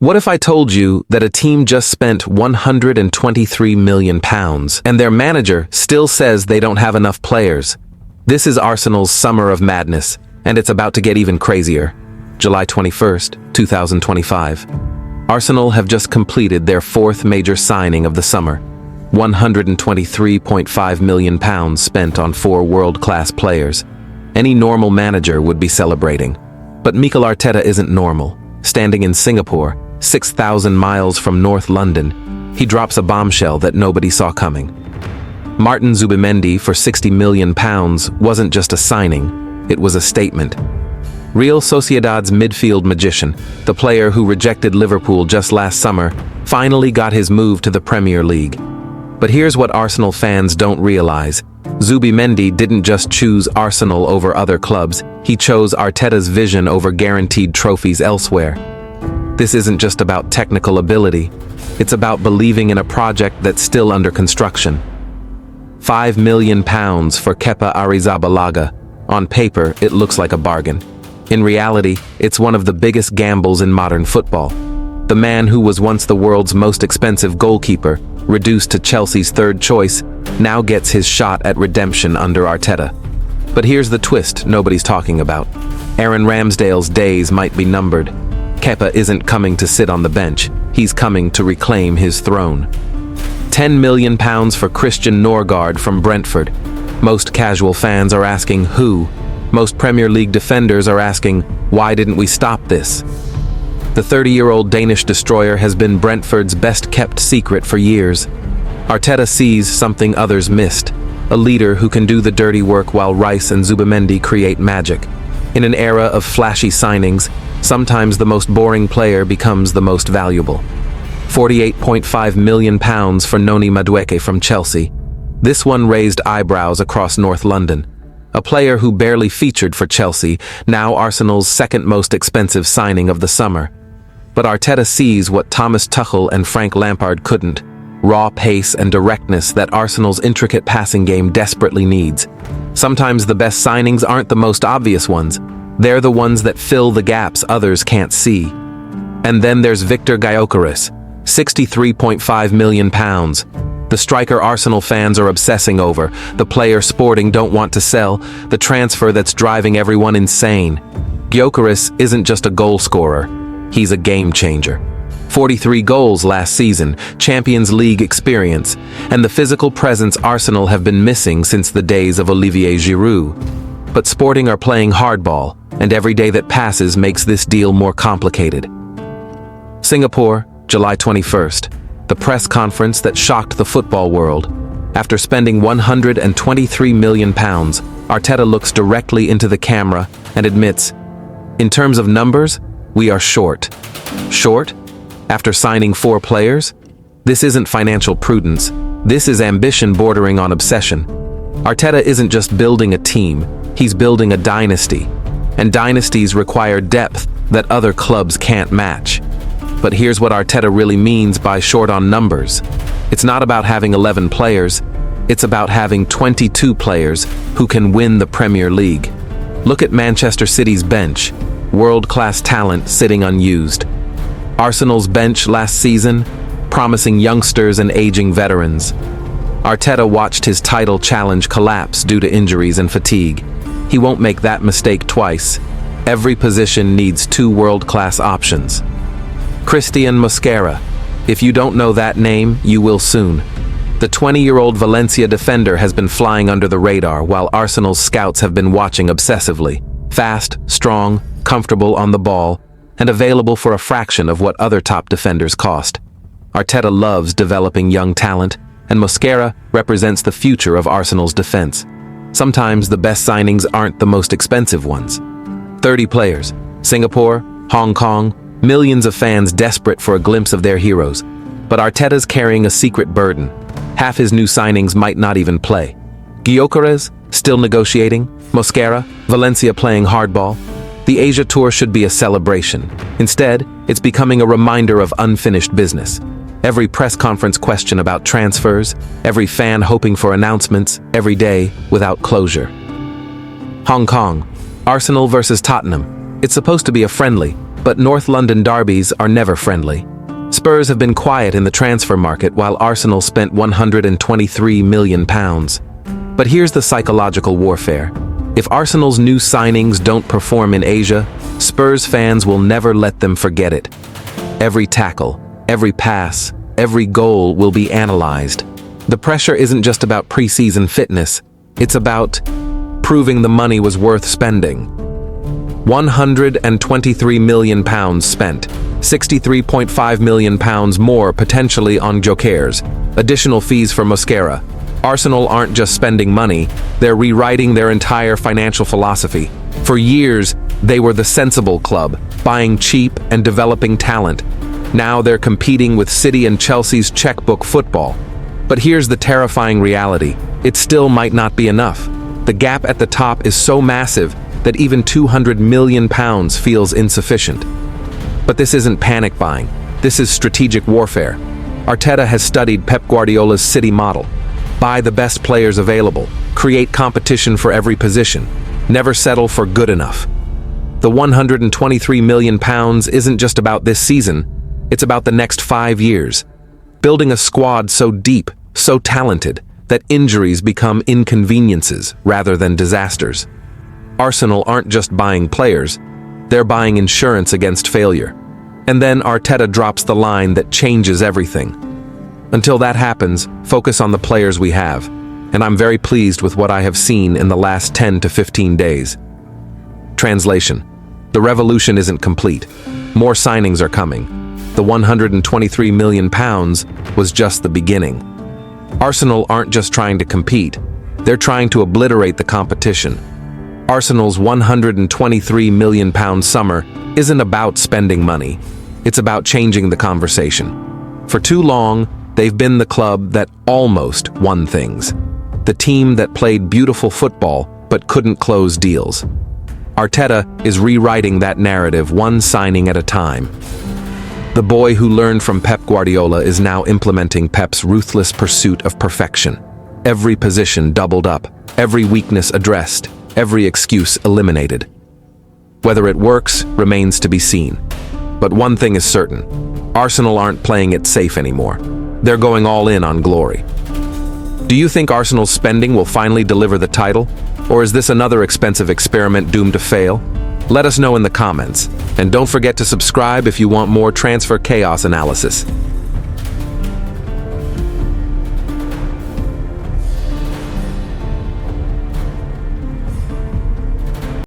What if I told you that a team just spent £123 million and their manager still says they don't have enough players? This is Arsenal's summer of madness, and it's about to get even crazier. July 21st, 2025. Arsenal have just completed their fourth major signing of the summer. £123.5 million spent on four world-class players. Any normal manager would be celebrating. But Mikel Arteta isn't normal. Standing in Singapore, 6,000 miles from North London, he drops a bombshell that nobody saw coming. Martin Zubimendi for £60 million wasn't just a signing, it was a statement. Real Sociedad's midfield magician, the player who rejected Liverpool just last summer, finally got his move to the Premier League. But here's what Arsenal fans don't realize. Zubimendi didn't just choose Arsenal over other clubs, he chose Arteta's vision over guaranteed trophies elsewhere. This isn't just about technical ability, it's about believing in a project that's still under construction. £5 million for Kepa Arrizabalaga. On paper, it looks like a bargain. In reality, it's one of the biggest gambles in modern football. The man who was once the world's most expensive goalkeeper, reduced to Chelsea's third choice, now gets his shot at redemption under Arteta. But here's the twist nobody's talking about. Aaron Ramsdale's days might be numbered. Kepa isn't coming to sit on the bench, he's coming to reclaim his throne. £10 million for Christian Norgard from Brentford. Most casual fans are asking who. Most Premier League defenders are asking, why didn't we stop this? The 30-year-old Danish destroyer has been Brentford's best-kept secret for years. Arteta sees something others missed, a leader who can do the dirty work while Rice and Zubimendi create magic. In an era of flashy signings, sometimes the most boring player becomes the most valuable. £48.5 million for Noni Madueke from Chelsea. This one raised eyebrows across North London. A player who barely featured for Chelsea, now Arsenal's second most expensive signing of the summer. But Arteta sees what Thomas Tuchel and Frank Lampard couldn't: raw pace and directness that Arsenal's intricate passing game desperately needs. Sometimes the best signings aren't the most obvious ones. They're the ones that fill the gaps others can't see. And then there's Viktor Gyokeres, £63.5 million. The striker Arsenal fans are obsessing over, the player Sporting don't want to sell, the transfer that's driving everyone insane. Gyokeres isn't just a goal scorer, he's a game changer. 43 goals last season, Champions League experience, and the physical presence Arsenal have been missing since the days of Olivier Giroud. But Sporting are playing hardball, and every day that passes makes this deal more complicated. Singapore, July 21st. The press conference that shocked the football world. After spending £123 million, Arteta looks directly into the camera and admits, in terms of numbers, we are short. Short? After signing four players? This isn't financial prudence. This is ambition bordering on obsession. Arteta isn't just building a team, he's building a dynasty. And dynasties require depth that other clubs can't match. But here's what Arteta really means by short on numbers. It's not about having 11 players, it's about having 22 players who can win the Premier League. Look at Manchester City's bench, world-class talent sitting unused. Arsenal's bench last season, promising youngsters and aging veterans. Arteta watched his title challenge collapse due to injuries and fatigue. He won't make that mistake twice. Every position needs two world-class options. Christian Mosquera. If you don't know that name, you will soon. The 20-year-old Valencia defender has been flying under the radar while Arsenal's scouts have been watching obsessively. Fast, strong, comfortable on the ball, and available for a fraction of what other top defenders cost. Arteta loves developing young talent, and Mosquera represents the future of Arsenal's defense. Sometimes the best signings aren't the most expensive ones. 30 players, Singapore, Hong Kong, millions of fans desperate for a glimpse of their heroes. But Arteta's carrying a secret burden. Half his new signings might not even play. Gyokeres, still negotiating. Mosquera, Valencia playing hardball. The Asia Tour should be a celebration. Instead, it's becoming a reminder of unfinished business. Every press conference question about transfers, every fan hoping for announcements, every day without closure. Hong Kong, Arsenal versus Tottenham. It's supposed to be a friendly, But North London derbies are never friendly. Spurs have been quiet in the transfer market while Arsenal spent £123 million. But here's the psychological warfare. If Arsenal's new signings don't perform in Asia, Spurs fans will never let them forget it. Every tackle, every pass, every goal will be analyzed. The pressure isn't just about preseason fitness, it's about proving the money was worth spending. £123 million spent, £63.5 million more potentially on Gyokeres, additional fees for Mosquera. Arsenal aren't just spending money, they're rewriting their entire financial philosophy. For years, they were the sensible club, buying cheap and developing talent. Now they're competing with City and Chelsea's checkbook football. But here's the terrifying reality. It still might not be enough. The gap at the top is so massive that even £200 million feels insufficient. But this isn't panic buying. This is strategic warfare. Arteta has studied Pep Guardiola's City model. Buy the best players available. Create competition for every position. Never settle for good enough. The £123 million isn't just about this season. It's about the next 5 years. Building a squad so deep, so talented, that injuries become inconveniences rather than disasters. Arsenal aren't just buying players, they're buying insurance against failure. And then Arteta drops the line that changes everything. Until that happens, focus on the players we have, and I'm very pleased with what I have seen in the last 10 to 15 days. Translation: the revolution isn't complete. More signings are coming. The £123 million was just the beginning. Arsenal aren't just trying to compete, they're trying to obliterate the competition. Arsenal's £123 million summer isn't about spending money, it's about changing the conversation. For too long, they've been the club that almost won things. The team that played beautiful football but couldn't close deals. Arteta is rewriting that narrative one signing at a time. The boy who learned from Pep Guardiola is now implementing Pep's ruthless pursuit of perfection. Every position doubled up, every weakness addressed, every excuse eliminated. Whether it works remains to be seen. But one thing is certain: Arsenal aren't playing it safe anymore. They're going all in on glory. Do you think Arsenal's spending will finally deliver the title? Or is this another expensive experiment doomed to fail? Let us know in the comments. And don't forget to subscribe if you want more transfer chaos analysis.